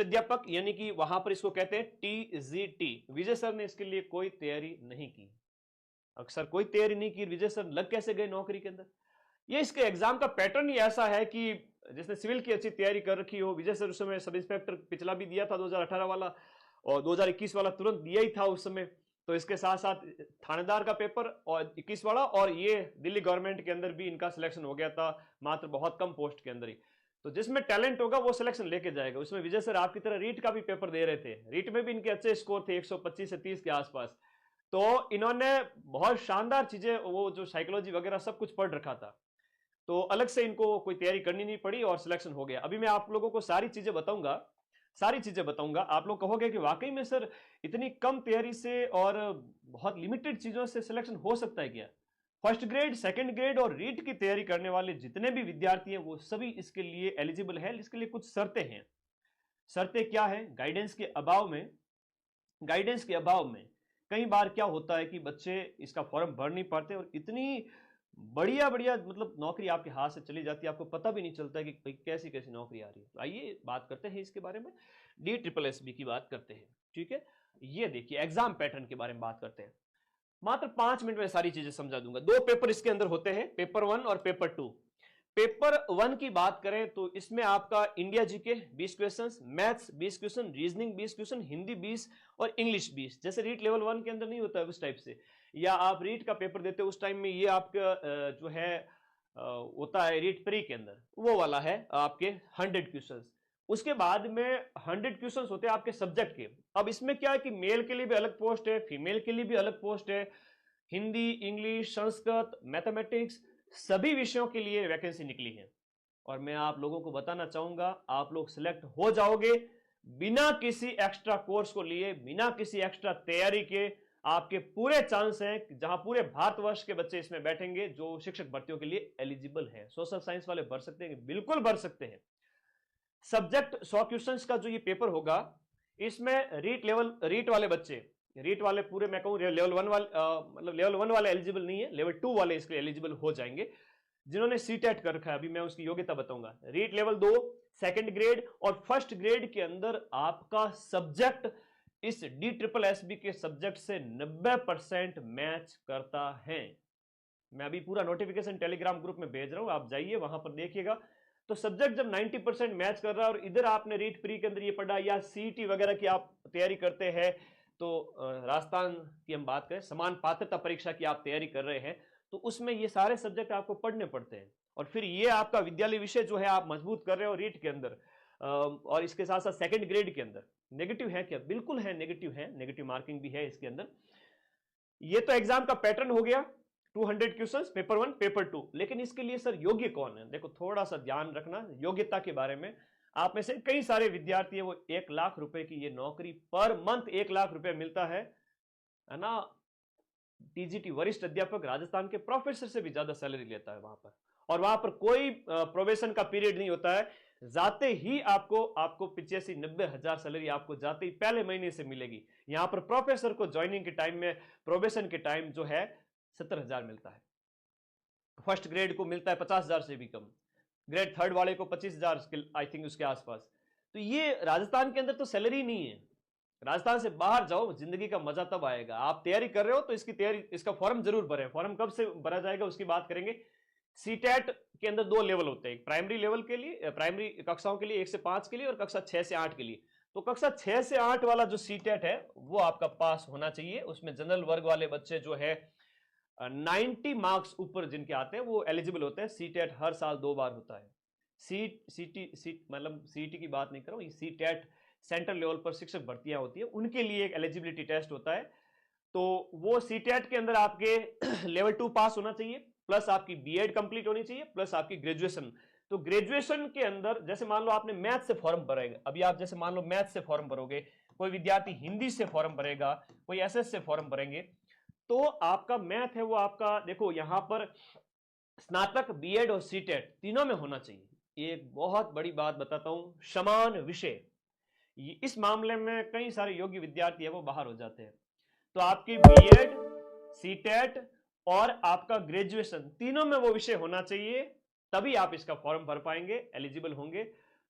अध्यापक यानी कि वहां पर इसको कहते हैं टीजीटी। विजय सर ने इसके लिए कोई तैयारी नहीं की, अक्सर कोई तैयारी नहीं की, विजय सर लग कैसे गए नौकरी के अंदर? ये इसके एग्जाम का पैटर्न ही ऐसा है कि जिसने सिविल की अच्छी तैयारी कर रखी हो, विजय सर उस समय सब इंस्पेक्टर पिछला भी दिया था 2018 वाला, और 2021 वाला तुरंत दिया ही था उस समय। तो इसके साथ साथ थानेदार का पेपर और 21 वाला, और ये दिल्ली गवर्नमेंट के अंदर भी इनका सिलेक्शन हो गया था, मात्र बहुत कम पोस्ट के अंदर ही। तो जिसमें टैलेंट होगा वो सिलेक्शन लेके जाएगा। उसमें विजय सर आपकी तरह रीट का भी पेपर दे रहे थे, रीट में भी इनके अच्छे स्कोर थे 125 से 30 के आसपास। तो इन्होंने बहुत शानदार चीजें, वो जो साइकोलॉजी वगैरह सब कुछ पढ़ रखा था, तो अलग से इनको कोई तैयारी करनी नहीं पड़ी और सिलेक्शन हो गया। अभी मैं आप लोगों को सारी चीजें बताऊंगा, आप लोग कहोगे कि वाकई में सर इतनी कम तैयारी से और बहुत लिमिटेड चीजों से सिलेक्शन हो सकता है क्या? फर्स्ट ग्रेड, सेकंड ग्रेड और रीट की तैयारी करने वाले जितने भी विद्यार्थी हैं वो सभी इसके लिए एलिजिबल है। इसके लिए कुछ शर्तें हैं। शर्तें क्या है? गाइडेंस के अभाव में कई बार क्या होता है कि बच्चे इसका फॉर्म भर नहीं पाते और इतनी बढ़िया बढ़िया मतलब नौकरी आपके हाथ से चली जाती है, आपको पता भी नहीं चलता है कि कैसी कैसी नौकरी आ रही है। तो आइए बात करते हैं इसके बारे में, DSSB की बात करते हैं। ठीक है, ये देखिए एग्जाम पैटर्न के बारे में बात करते हैं। मात्र 5 मिनट में सारी चीजें समझा दूंगा। 2 पेपर इसके अंदर होते हैं, पेपर 1 और पेपर 2। पेपर 1 की बात करें तो इसमें आपका India GK 20 question, maths 20 question, reasoning 20 question, Hindi 20 और इंग्लिश 20। जैसे रीट लेवल 1 के अंदर नहीं होता है उस टाइप से, या आप रीट का पेपर देते हो उस टाइम में ये आपका जो है होता है रीट प्री के अंदर, वो वाला है आपके 100 क्वेश्चन। उसके बाद में 100 क्वेश्चन होते हैं आपके सब्जेक्ट के। अब इसमें क्या है कि मेल के लिए भी अलग पोस्ट है, फीमेल के लिए भी अलग पोस्ट है, हिंदी, इंग्लिश, संस्कृत, मैथमेटिक्स सभी विषयों के लिए वैकेंसी निकली है। और मैं आप लोगों को बताना चाहूंगा, आप लोग सिलेक्ट हो जाओगे बिना किसी एक्स्ट्रा कोर्स को लिए, बिना किसी एक्स्ट्रा तैयारी के। आपके पूरे चांस हैं, जहां पूरे भारतवर्ष के बच्चे इसमें बैठेंगे जो शिक्षक भर्तियों के लिए एलिजिबल हैं। सोशल साइंस वाले भर सकते हैं, बिल्कुल भर सकते हैं। सब्जेक्ट 100 क्वेश्चंस का जो ये पेपर होगा, इसमें रीट वाले बच्चे, रीट वाले पूरे मैं कहूं लेवल 1 वाले मतलब लेवल 1 वाले एलिजिबल नहीं है, लेवल 2 वाले इसके एलिजिबल हो जाएंगे जिन्होंने सीटेट कर रखा है। अभी मैं उसकी योग्यता बताऊंगा। रीट लेवल 2, सेकंड ग्रेड और फर्स्ट ग्रेड के अंदर आपका सब्जेक्ट इस DSSB के सब्जेक्ट से 90% मैच करता है। मैं अभी पूरा नोटिफिकेशन टेलीग्राम ग्रुप में भेज रहा हूं, आप जाइए वहां पर देखिएगा। तो सब्जेक्ट जब 90% मैच कर रहा है और इधर आपने रीट प्री के अंदर ये पढ़ा या सीईटी वगैरह की आप तैयारी करते हैं, तो राजस्थान की हम बात करें समान पात्रता परीक्षा की आप तैयारी कर रहे हैं, तो उसमें ये सारे सब्जेक्ट आपको पढ़ने पड़ते हैं। और फिर ये आपका विद्यालय विषय जो है आप मजबूत कर रहे हो रीट के अंदर, और इसके साथ साथ सेकंड ग्रेड के अंदर। नेगेटिव है क्या? बिल्कुल है, नेगेटिव मार्किंग भी है इसके अंदर। ये तो एग्जाम का पैटर्न हो गया, 200 क्वेश्चंस पेपर 1 पेपर 2। लेकिन इसके लिए सर योग्य कौन है? देखो थोड़ा सा ध्यान रखना योग्यता के बारे में। आप में से कई सारे विद्यार्थी है वो 1 लाख रुपए की ये नौकरी, पर मंथ 1 लाख रुपए मिलता है ना। टीजीटी वरिष्ठ अध्यापक राजस्थान के प्रोफेसर से भी ज्यादा सैलरी लेता है वहां पर, और वहां पर कोई प्रोबेशन का पीरियड नहीं होता है। जाते ही आपको 85-90 हजार सैलरी आपको जाते ही पहले महीने से मिलेगी। यहां पर प्रोफेसर को ज्वाइनिंग के टाइम में, प्रोबेशन के टाइम जो है 70,000 मिलता है। फर्स्ट ग्रेड को मिलता है 50,000 से भी कम, ग्रेड थर्ड वाले को 25,000 आई थिंक उसके आसपास। तो ये राजस्थान के अंदर तो सैलरी नहीं है। राजस्थान से बाहर जाओ, जिंदगी का मजा तब आएगा। आप तैयारी कर रहे हो तो इसकी तैयारी, इसका फॉर्म जरूर भरें। फॉर्म कब से भरा जाएगा उसकी बात करेंगे। सीटेट के अंदर 2 लेवल होते हैं, प्राइमरी लेवल के लिए, प्राइमरी कक्षाओं के लिए 1 से 5 के लिए, और कक्षा 6 से 8 के लिए। तो कक्षा 6 से 8 वाला जो सीटेट है वो आपका पास होना चाहिए। उसमें जनरल वर्ग वाले बच्चे जो है 90 मार्क्स ऊपर जिनके आते हैं वो एलिजिबल होते हैं। सीटेट हर साल 2 बार होता है। मतलब सीटी की बात नहीं कर रहा हूं, सीटेट सेंट्रल लेवल पर शिक्षक भर्तियां होती है, उनके लिए एक एलिजिबिलिटी टेस्ट होता है। तो वो सीटेट के अंदर आपके लेवल 2 पास होना चाहिए, प्लस आपकी बीएड कंप्लीट होनी चाहिए, प्लस आपकी ग्रेजुएशन। तो ग्रेजुएशन के अंदर जैसे मान लो आपने मैथ से फॉर्म भरेगा, अभी आप जैसे मान लो मैथ से फॉर्म भरोगे, कोई विद्यार्थी हिंदी से फॉर्म भरेगा, कोई एसएस से फॉर्म भरेंगे, तो आपका मैथ है वो आपका, देखो यहां पर स्नातक, बीएड और सीटेट तीनों में होना चाहिए। एक बहुत बड़ी बात बताता हूं, समान विषय। इस मामले में कई सारे योग्य विद्यार्थी है वो बाहर हो जाते हैं। तो आपकी बीएड, सीटेट और आपका ग्रेजुएशन तीनों में वो विषय होना चाहिए, तभी आप इसका फॉर्म भर पाएंगे, एलिजिबल होंगे।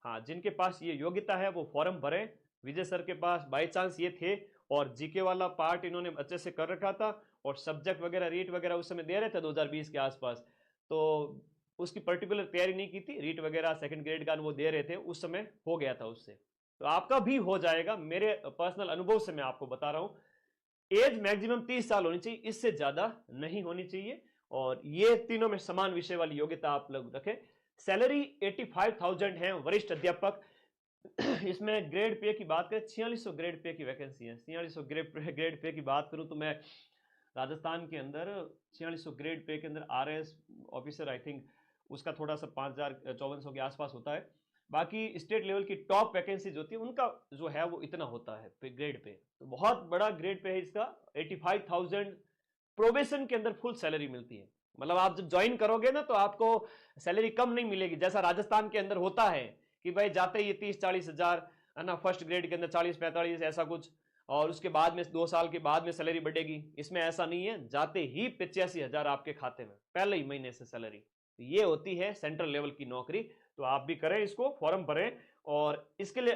हाँ, जिनके पास ये योग्यता है वो फॉर्म भरें। विजय सर के पास बाई चांस ये थे और जीके वाला पार्ट इन्होंने अच्छे से कर रखा था और सब्जेक्ट वगैरह रीट वगैरह उस समय दे रहे थे 2020 के आसपास, तो उसकी पर्टिकुलर तैयारी नहीं की थी, रीट वगैरह सेकंड ग्रेड का वो दे रहे थे, उस समय हो गया था उससे। तो आपका भी हो जाएगा, मेरे पर्सनल अनुभव से मैं आपको बता रहा हूं। एज मैक्सिमम 30 साल होनी चाहिए, इससे ज्यादा नहीं होनी चाहिए, और ये तीनों में समान विषय वाली योग्यता आप लोग रखें। सैलरी 85,000 है, वरिष्ठ अध्यापक। इसमें ग्रेड पे की बात करें, 4600 ग्रेड पे की वैकेंसी है। 4600 ग्रेड पे की बात करूं तो मैं राजस्थान के अंदर 4600 ग्रेड पे के अंदर आरएस ऑफिसर, आई थिंक उसका थोड़ा सा 5400 के आसपास होता है। बाकी स्टेट लेवल की टॉप वैकेंसीज होती है उनका जो है वो इतना होता है पे ग्रेड पे, तो बहुत बड़ा ग्रेड पे है इसका। 85,000 प्रोबेशन के अंदर फुल सैलरी मिलती है। मतलब आप जब ज्वाइन करोगे ना तो आपको सैलरी कम नहीं मिलेगी, जैसा राजस्थान के अंदर होता है कि भाई जाते ही 30-40 हजार है ना, फर्स्ट ग्रेड के अंदर 40-45 ऐसा कुछ, और उसके बाद में 2 साल के बाद में सैलरी बढ़ेगी। इसमें ऐसा नहीं है, जाते ही 85,000 आपके खाते में पहले ही महीने से सैलरी। ये होती है सेंट्रल लेवल की नौकरी। तो आप भी करें इसको, फॉर्म भरें, और इसके लिए